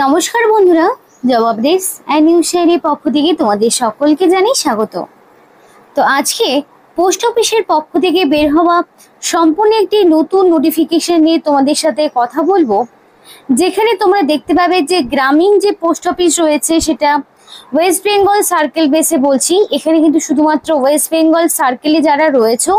নমস্কার বন্ধুরা, জবাব দেশ নিউজ শেয়ারের পক্ষ থেকে তোমাদের সকলকে জানাই স্বাগত। তো আজকে পোস্ট অফিসের পক্ষ থেকে বের হওয়া সম্পূর্ণ একটি নতুন নোটিফিকেশন নিয়ে তোমাদের সাথে কথা বলবো, যেখানে তোমরা দেখতে পাবে যে গ্রামীণ যে পোস্ট অফিস রয়েছে সেটা ওয়েস্ট বেঙ্গল সার্কেল বেসে বলছি। এখানে কিন্তু শুধুমাত্র ওয়েস্ট বেঙ্গল সার্কেলে যারা রয়েছে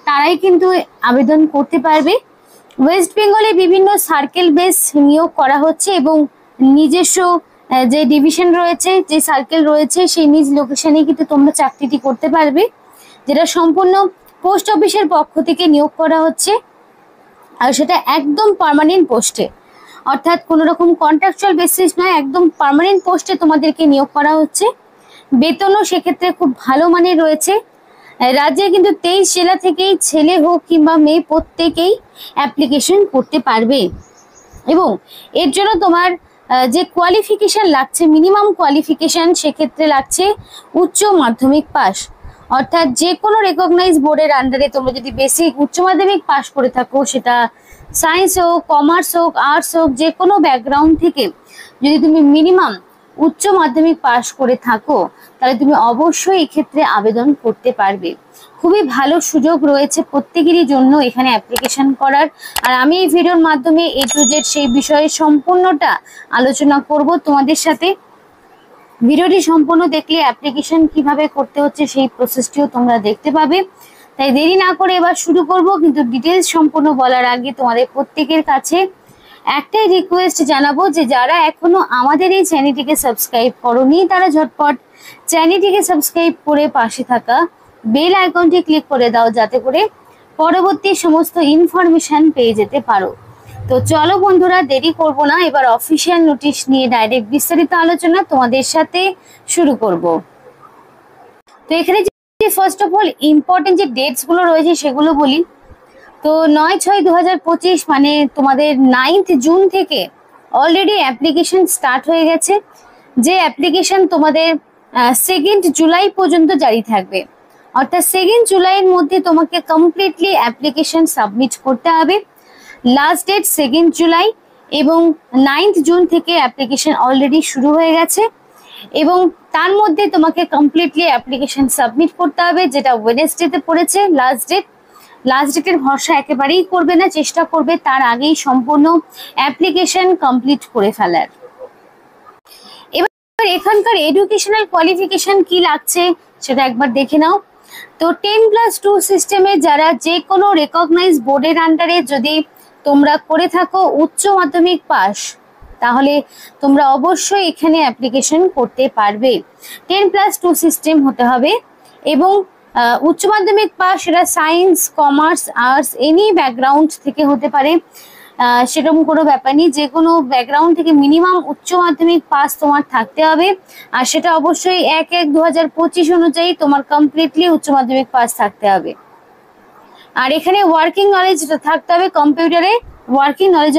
তারাই কিন্তু আবেদন করতে পারবে। ওয়েস্ট বেঙ্গলে বিভিন্ন সার্কেল বেস নিয়োগ করা হচ্ছে এবং নিজস্ব যে ডিভিশন রয়েছে, যে সার্কেল রয়েছে সেই নিজ লোকেশনে কিন্তু তোমরা চাকরিটি করতে পারবে, যেটা সম্পূর্ণ পোস্ট অফিসের পক্ষ থেকে নিয়োগ করা হচ্ছে। আর সেটা একদম পার্মানেন্ট পোস্টে, অর্থাৎ কোনো রকম কন্ট্রাকচুয়াল বেসিস নয়, একদম পার্মানেন্ট পোস্টে তোমাদেরকে নিয়োগ করা হচ্ছে। বেতনও সেক্ষেত্রে খুব ভালো মানের রয়েছে। রাজ্যে কিন্তু 23 জেলা থেকেই ছেলে হোক কিংবা মেয়ে প্রত্যেকেই অ্যাপ্লিকেশন করতে পারবে এবং এর জন্য তোমার যে কোয়ালিফিকেশন লাগছে, মিনিমাম কোয়ালিফিকেশন সেক্ষেত্রে লাগছে উচ্চ মাধ্যমিক পাস। অর্থাৎ যে কোনো রেকগনাইজ বোর্ডের আন্ডারে তোমরা যদি বেসিক উচ্চ মাধ্যমিক পাস করে থাকো, সেটা সায়েন্স হোক, কমার্স হোক, আর্টস হোক, যে কোনো ব্যাকগ্রাউন্ড থেকে যদি তুমি মিনিমাম উচ্চ মাধ্যমিক পাস করে থাকো তাহলে তুমি অবশ্যই এক্ষেত্রে আবেদন করতে পারবে। খুবই ভালো সুযোগ রয়েছে প্রত্যেকেরই জন্য এখানে অ্যাপ্লিকেশন করার। আর আমি এই ভিডিওর মাধ্যমে A to Z সেই বিষয়ে সম্পূর্ণটা আলোচনা করব তোমাদের সাথে। ভিডিওটি সম্পূর্ণ দেখলে অ্যাপ্লিকেশন কিভাবে করতে হচ্ছে সেই প্রসেসটিও তোমরা দেখতে পাবে। তাই দেরি না করে এবার শুরু করব, কিন্তু ডিটেলস সম্পূর্ণ বলার আগে তোমাদের প্রত্যেকের কাছে একটাই রিকোয়েস্ট জানাবো যে যারা এখনো আমাদের এই চ্যানেলটিকে সাবস্ক্রাইব করোনি তারা ঝটপট চ্যানেলটিকে সাবস্ক্রাইব করে পাশে থাকা বেল আইকনটি ক্লিক করে দাও, যাতে করে পরবর্তী সমস্ত ইনফরমেশন পেয়ে যেতে পারো। তো চলো বন্ধুরা, দেরি করব না, এবার অফিসিয়াল নোটিশ নিয়ে ডাইরেক্ট বিস্তারিত আলোচনা তোমাদের সাথে শুরু করব। তো এখানে যে ফার্স্ট অফ অল ইম্পর্টেন্ট যে ডেটস গুলো রয়েছে সেগুলো বলি। তো 9/6/2025 মানে তোমাদের 9th জুন থেকে অলরেডি অ্যাপ্লিকেশন স্টার্ট হয়ে গেছে। যে অ্যাপ্লিকেশন তোমাদের 2nd জুলাই পর্যন্ত জারি থাকবে, অর্থাৎ 2nd জুলাইয়ের মধ্যে তোমাকে কমপ্লিটলি অ্যাপ্লিকেশন সাবমিট করতে হবে। লাস্ট ডেট 2nd জুলাই এবং 9th জুন থেকে অ্যাপ্লিকেশন অলরেডি শুরু হয়ে গেছে এবং তার মধ্যে তোমাকে কমপ্লিটলি অ্যাপ্লিকেশন সাবমিট করতে হবে, যেটা ওয়েডনেসডেতে পড়েছে লাস্ট ডেট। লাস্ট ডেটের ভরসা একেবারেই করবে না, চেষ্টা করবে তার আগেই সম্পূর্ণ অ্যাপ্লিকেশন কমপ্লিট করে ফেলার। এবার এখানকার এডুকেশনাল কোয়ালিফিকেশন কি লাগছে সেটা একবার দেখে নাও। তো 10+2 সিস্টেমে যারা যে কোনো রেকগনাইজ বোর্ডের আন্ডারে যদি তোমরা করে থাকো উচ্চ মাধ্যমিক পাস, তাহলে তোমরা অবশ্যই এখানে অ্যাপ্লিকেশন করতে পারবে। 10+2 সিস্টেম হতে হবে এবং উচ্চ মাধ্যমিক পাস সেটা science, commerce, arts any background থেকে হতে পারে, সেরকম কোনো ব্যাপার নেই। যে কোনো ব্যাকগ্রাউন্ড থেকে মিনিমাম উচ্চ মাধ্যমিক পাস তোমার থাকতে হবে, আর সেটা অবশ্যই 1/1/2025 অনুযায়ী তোমার কমপ্লিটলি উচ্চ মাধ্যমিক পাস থাকতে হবে। আর এখানে ওয়ার্কিং নলেজ থাকতে হবে কম্পিউটারে, ওয়ার্কিং নলেজ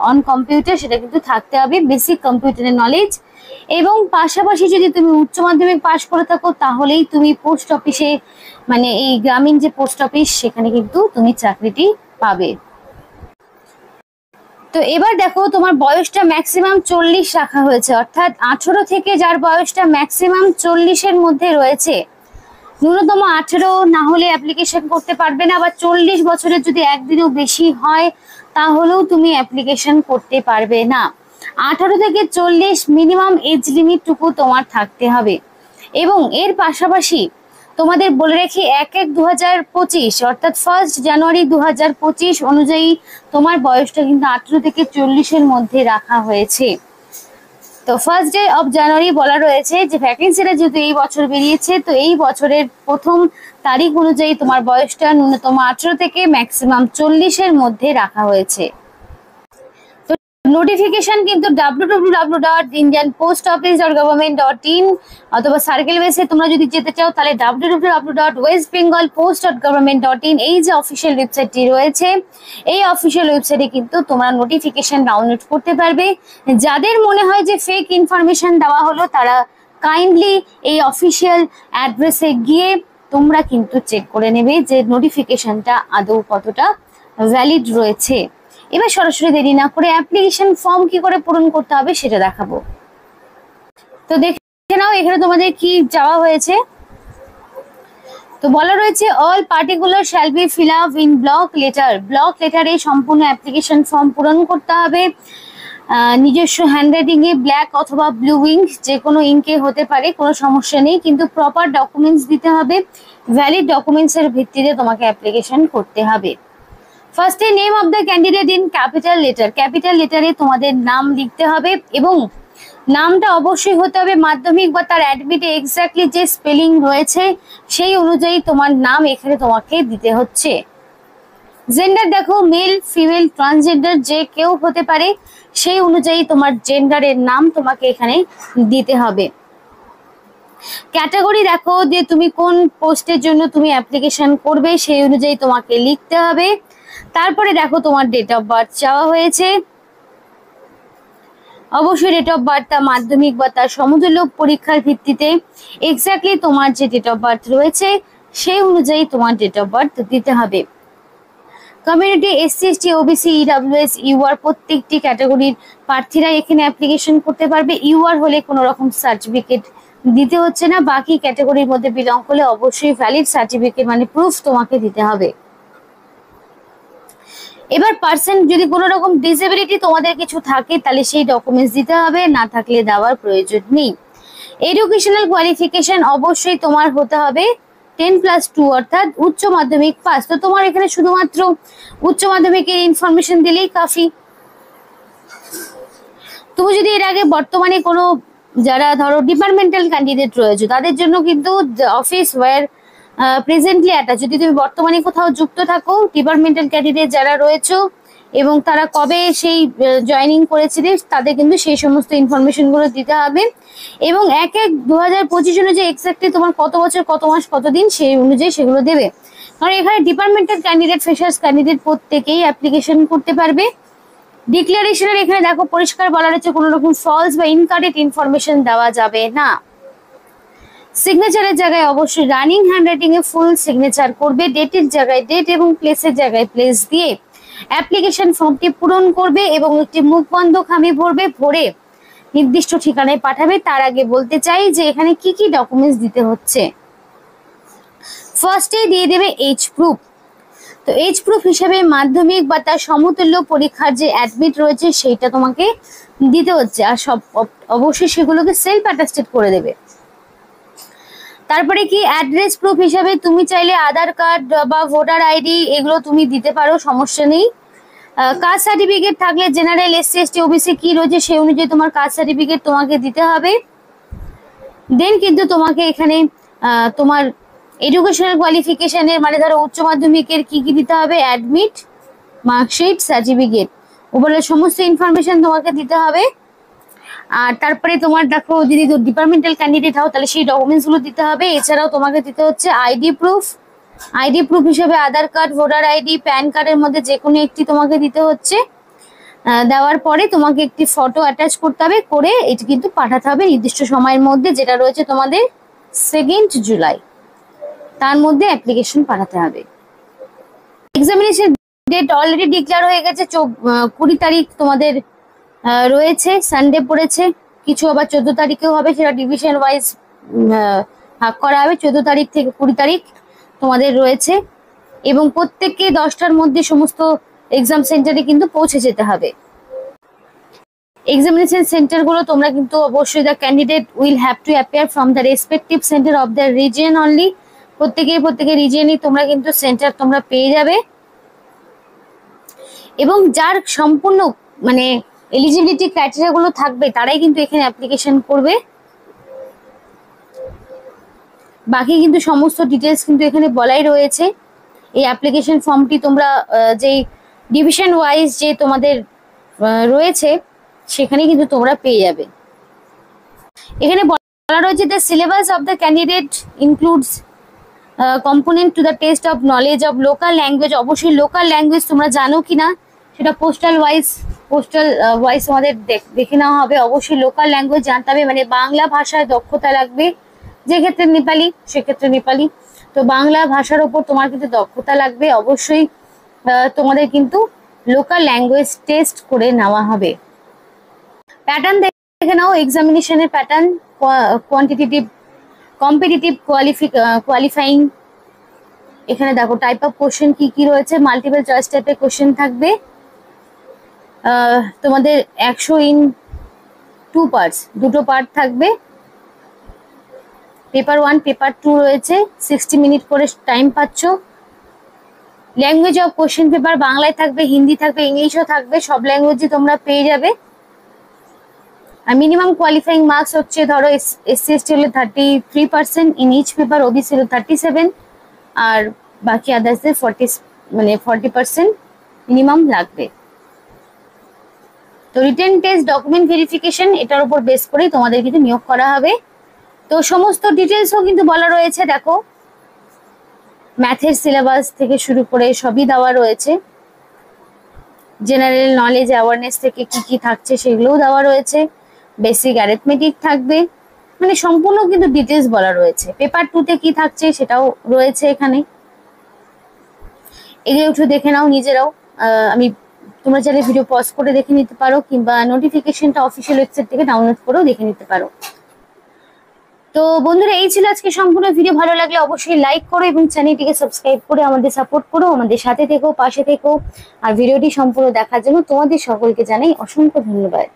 অন কম্পিউটার সেটা কিন্তু থাকতে হবে, বেসিক কম্পিউটারের নলেজ। এবং পাশাপাশি যদি তুমি উচ্চ মাধ্যমিক পাস করে থাকো তাহলেই তুমি পোস্ট অফিসে, মানে এই গ্রামীণ যে পোস্ট অফিস সেখানে কিন্তু তুমি চাকরিটি পাবে। তো এবার দেখো, তোমার বয়সটা ম্যাক্সিমাম 40 রাখা হয়েছে, অর্থাৎ 18 থেকে যার বয়সটা ম্যাক্সিমাম 40-এর মধ্যে রয়েছে, ন্যূনতম 18 না হলে অ্যাপ্লিকেশন করতে পারবে না। আবার 40 বছরের যদি একদিনও বেশি হয় তাহলেও তুমি অ্যাপ্লিকেশন করতে পারবে না। 18 থেকে 40 মিনিমাম এজ লিমিটটুকু তোমার থাকতে হবে। এবং এর পাশাপাশি তোমাদের বলে রেখে 1/1/2025 অর্থাৎ 1 জানুয়ারি 2025 অনুযায়ী তোমার বয়সটা কিন্তু 18 থেকে 40-এর মধ্যে রাখা হয়েছে। তো 1st জানুয়ারি বলা রয়েছে যে ভ্যাকেন্সিটা যেহেতু এই বছর বেরিয়েছে, তো এই বছরের প্রথম তারিখ অনুযায়ী তোমার বয়সটা ন্যূনতম 18 থেকে ম্যাক্সিমাম 40-এর মধ্যে রাখা হয়েছে। নোটিফিকেশন কিন্তু www.indianpostoffice.government.in অথবা সার্কেল বেসে তোমরা যদি যেতে চাও তাহলে www.westbengalpost.government.in এই যে অফিসিয়াল ওয়েবসাইটটি রয়েছে, এই অফিসিয়াল ওয়েবসাইটে কিন্তু তোমরা নোটিফিকেশন ডাউনলোড করতে পারবে। যাদের মনে হয় যে ফেক ইনফরমেশন দেওয়া হলো তারা কাইন্ডলি এই অফিসিয়াল অ্যাড্রেসে গিয়ে তোমরা কিন্তু চেক করে নেবে যে নোটিফিকেশনটা আদৌ কতটা ভ্যালিড রয়েছে। এবার সরাসরি দেরি না করে অ্যাপ্লিকেশন ফর্ম কি করে পূরণ করতে হবে সেটা দেখাবো। তো দেখে নাও এখানে তোমাদের কি চাওয়া হয়েছে। তো বলা রয়েছে all particular shall be fill up in block letter. Block লেটারে সম্পূর্ণ অ্যাপ্লিকেশন ফর্ম পূরণ করতে হবে। নিজস্ব হ্যান্ডরাইটিং এ ব্ল্যাক অথবা ব্লু ইঙ্ক, যে কোনো ইঙ্কে হতে পারে, কোনো সমস্যা নেই, কিন্তু প্রপার ডকুমেন্টস দিতে হবে। ভ্যালিড ডকুমেন্টস এর ভিত্তিতে তোমাকে অ্যাপ্লিকেশন করতে হবে। ফার্স্টে name of the candidate in capital letter. Capital লেটারে তোমাদের নাম লিখতে হবে এবং নামটা অবশ্যই হতে হবে মাধ্যমিক বা তার অ্যাডমিটে এক্স্যাক্টলি যে স্পেলিং রয়েছে সেই অনুযায়ী তোমার নাম এখানে তোমাকে দিতে হচ্ছে। জেন্ডার দেখো মেল ফিমেল ট্রান্সজেন্ডার যে কেউ হতে পারে, সেই অনুযায়ী তোমার জেন্ডারের নাম তোমাকে এখানে দিতে হবে। ক্যাটাগরি দেখো যে তুমি কোন পোস্টের জন্য তুমি অ্যাপ্লিকেশন করবে সেই অনুযায়ী তোমাকে লিখতে হবে। তারপরে দেখো তোমার ডেট অফ বার্থ চাওয়া হয়েছে। অবশ্যই ডেট অফ বার্থটা মাধ্যমিক বা তার সমতুল্য পরীক্ষার ভিত্তিতে এক্স্যাক্টলি তোমার যে ডেট অফ বার্থ রয়েছে সেই অনুযায়ী তোমার ডেট অফ বার্থ দিতে হবে। Community SC ST OBC EWS UR প্রত্যেকটি ক্যাটাগরির প্রার্থীরা এখানে অ্যাপ্লিকেশন করতে পারবে। ইউআর হলে কোনো রকম সার্টিফিকেট দিতে হচ্ছে না, বাকি ক্যাটাগরির মধ্যে বিলং করলে অবশ্যই ভ্যালিড সার্টিফিকেট মানে প্রুফ তোমাকে দিতে হবে। এবার পার্সেন্ট যদি কোনো রকম ডিসেবিলিটি তোমাদের কিছু থাকে তাহলে সেই ডকুমেন্টস দিতে হবে, না থাকলে দেওয়ার প্রয়োজন নেই। এডুকেশনাল কোয়ালিফিকেশন অবশ্যই তোমার হতে হবে 10+2 অর্থাৎ উচ্চ মাধ্যমিক পাস। তো তোমার এখানে শুধুমাত্র উচ্চ মাধ্যমিকের ইনফরমেশন দিলেই কাফি। তুমি যদি এর আগে বর্তমানে কোনো যারা ধরো ডিপার্টমেন্টাল ক্যান্ডিডেট রয়েছে তাদের জন্য কিন্তু অফিস ওয়্যার প্রেজেন্টলি অ্যাটাচ, যদি তুমি বর্তমানে কোথাও যুক্ত থাকো ডিপার্টমেন্টাল ক্যান্ডিডেট যারা রয়েছে এবং তারা কবে সেই জয়েনিং করেছিলে তাদের কিন্তু সেই সমস্ত ইনফরমেশন গুলো দিতে হবে। এবং 1/1/2025 অনুযায়ী এক্স্যাক্টলি তোমার কত বছর কত মাস কতদিন সেই অনুযায়ী সেগুলো দেবে। কারণ এখানে ডিপার্টমেন্টাল ক্যান্ডিডেট ফ্রেশার্স ক্যান্ডিডেট প্রত্যেকেই অ্যাপ্লিকেশন করতে পারবে। ডিক্লারেশনের এখানে দেখো পরিষ্কার বলা রয়েছে কোনো রকম ফলস বা ইনকারেক্ট ইনফরমেশন দেওয়া যাবে না। সিগনেচারের জায়গায় অবশ্যই রানিং হ্যান্ডরাইটিং এ ফুল সিগনেচার করবে, ডেটের জায়গায় ডেট এবং প্লেসের জায়গায় প্লেস দিয়ে অ্যাপ্লিকেশন ফর্মটি পূরণ করবে এবং একটি মুখবন্ধ খামে ভরবে, ভরে নির্দিষ্ট ঠিকানায় পাঠাবে। তার আগে বলতে চাই যে এখানে কি কি ডকুমেন্টস দিতে হচ্ছে। ফার্স্টে দিয়ে দেবে এইজ প্রুফ। তো এইজ প্রুফ হিসেবে মাধ্যমিক বা তার সমতুল্য পরীক্ষার যে অ্যাডমিট রয়েছে সেইটা তোমাকে দিতে হচ্ছে, আর সব অবশ্যই সেগুলোকে সেলফ অ্যাটাস্টেড করে দেবে। তারপরে কি অ্যাড্রেস প্রুফ হিসাবে তুমি চাইলে আধার কার্ড বা ভোটার আইডি এগুলো তুমি দিতে পারো, সমস্যা নেই। কাস্ট সার্টিফিকেট থাকলে জেনারেল এসসি এসটি ওবিসি কি রয়েছে সেই অনুযায়ী তোমার কাস্ট সার্টিফিকেট তোমাকে দিতে হবে। দেন কিন্তু তোমাকে এখানে তোমার এডুকেশনাল কোয়ালিফিকেশনের মানে ধরো উচ্চ মাধ্যমিকের কি কি দিতে হবে, অ্যাডমিট, মার্কশিট, সার্টিফিকেট, ওপরে সমস্ত ইনফরমেশন তোমাকে দিতে হবে। আর তারপরে তোমার দেখো যদি ডিপার্টমেন্টাল ক্যান্ডিডেট হও তাহলে সেই ডকুমেন্টস গুলো দিতে হবে। এছাড়াও তোমাকে দিতে হচ্ছে আইডি প্রুফ। আইডি প্রুফ হিসেবে আধার কার্ড, ভোটার আইডি, প্যান কার্ডের মধ্যে যে কোনো একটি তোমাকে দিতে হচ্ছে। দেওয়ার পরে তোমাকে একটি ফটো অ্যাটাচ করতে হবে, করে এটি কিন্তু পাঠাতে হবে নির্দিষ্ট সময়ের মধ্যে, যেটা রয়েছে তোমাদের 2 জুলাই, তার মধ্যে অ্যাপ্লিকেশন পাঠাতে হবে। এক্সামিনেশন ডেট অলরেডি ডিক্লেয়ার হয়ে গেছে, 20 তারিখ তোমাদের রয়েছে, সানডে পড়েছে। কিছু আবার 14 তারিখেও হবে, সেটা ডিভিশন ওয়াইজ ভাগ করা হবে। 14 তারিখ থেকে 20 তারিখ তোমাদের রয়েছে এবং প্রত্যেককে 10টার মধ্যে সমস্ত এক্সাম সেন্টারে কিন্তু পৌঁছে যেতে হবে। এক্সামিনেশন সেন্টারগুলো তোমরা কিন্তু অবশ্যই the candidate will have to appear from the respective centre of the region only. প্রত্যেকের রিজিয়নই তোমরা কিন্তু সেন্টার তোমরা পেয়ে যাবে এবং যার সম্পূর্ণ মানে এলিজিবিলিটি ক্রাইটেরিয়া গুলো থাকবে তারাই কিন্তু এখানে অ্যাপ্লিকেশন করবে। বাকি কিন্তু সমস্ত ডিটেলস কিন্তু এখানে বলাই রয়েছে। এই অ্যাপ্লিকেশন ফর্মটি তোমরা যেই ডিভিশন ওয়াইজ যে তোমাদের রয়েছে সেখানে কিন্তু তোমরা পেয়ে যাবে। এখানে বলা রয়েছে the syllabus of the candidate includes component to the test of knowledge of local language. অবশ্যই লোকাল ল্যাঙ্গুয়েজ তোমরা জানো কিনা সেটা পোস্টাল ওয়াইজ তোমাদের দেখে নেওয়া হবে। অবশ্যই লোকাল ল্যাঙ্গুয়েজ জানতে হবে, মানে বাংলা ভাষায় দক্ষতা লাগবে, যে ক্ষেত্রে নেপালি সেক্ষেত্রে নেপালি। তো বাংলা ভাষার ওপর তোমার কিন্তু দক্ষতা লাগবে। অবশ্যই তোমাদের কিন্তু লোকাল ল্যাঙ্গুয়েজ টেস্ট করে নেওয়া হবে। প্যাটার্ন দেখে নাও, এক্সামিনেশনের প্যাটার্ন, কোয়ান্টিটেটিভ, কম্পিটিটিভ, কোয়ালিফাইং। এখানে দেখো টাইপ অফ কোশ্চেন কি কি রয়েছে, মাল্টিপল চয়েস টাইপের কোশ্চেন থাকবে। তোমাদের 100 ইন 2 পার্টস, দুটো পার্ট থাকবে। পেপার 1 পেপার 2 রয়েছে, 60 মিনিট করে টাইম পাচ্ছ। ল্যাঙ্গুয়েজ অফ কোশ্চেন পেপার বাংলায় থাকবে, হিন্দি থাকবে, ইংলিশও থাকবে, সব ল্যাঙ্গুয়েজই তোমরা পেয়ে যাবে। আর মিনিমাম কোয়ালিফাইং মার্কস হচ্ছে ধরো এসসি এসটি হলে 33% ইন ইচ পেপার, ওবিসি হলে 37, আর বাকি আদার্সদের 40% মিনিমাম লাগবে। তো রিটেন টেস্ট, ডকুমেন্ট ভেরিফিকেশন, এটার উপর বেস করেই তোমাদের কিন্তু নিয়োগ করা হবে। তো সমস্ত ডিটেলসও কিন্তু বলা রয়েছে, দেখো ম্যাথের সিলেবাস থেকে শুরু করে সবই দেওয়া রয়েছে। জেনারেল নলেজ অ্যাওয়ারনেস থেকে কি কি থাকছে সেগুলোও দেওয়া রয়েছে। বেসিক অ্যারিথমেটিক থাকবে, মানে সম্পূর্ণ কিন্তু ডিটেলস বলা রয়েছে। পেপার 2তে কি থাকছে সেটাও রয়েছে এখানে, এগুলো একটু দেখে নাও নিজেরাও। তোমরা চাইলে ভিডিও পজ করে দেখে নিতে পারো, কিংবা নোটিফিকেশনটা অফিসিয়াল ওয়েবসাইট থেকে ডাউনলোড করেও দেখে নিতে পারো। তো বন্ধুরা, এই ছিল আজকে সম্পূর্ণ ভিডিও। ভালো লাগলে অবশ্যই লাইক করো এবং চ্যানেলটিকে সাবস্ক্রাইব করে আমাদের সাপোর্ট করো, আমাদের সাথে থেকো, পাশে থেকো। আর ভিডিওটি সম্পূর্ণ দেখার জন্য তোমাদের সকলকে জানাই অসংখ্য ধন্যবাদ।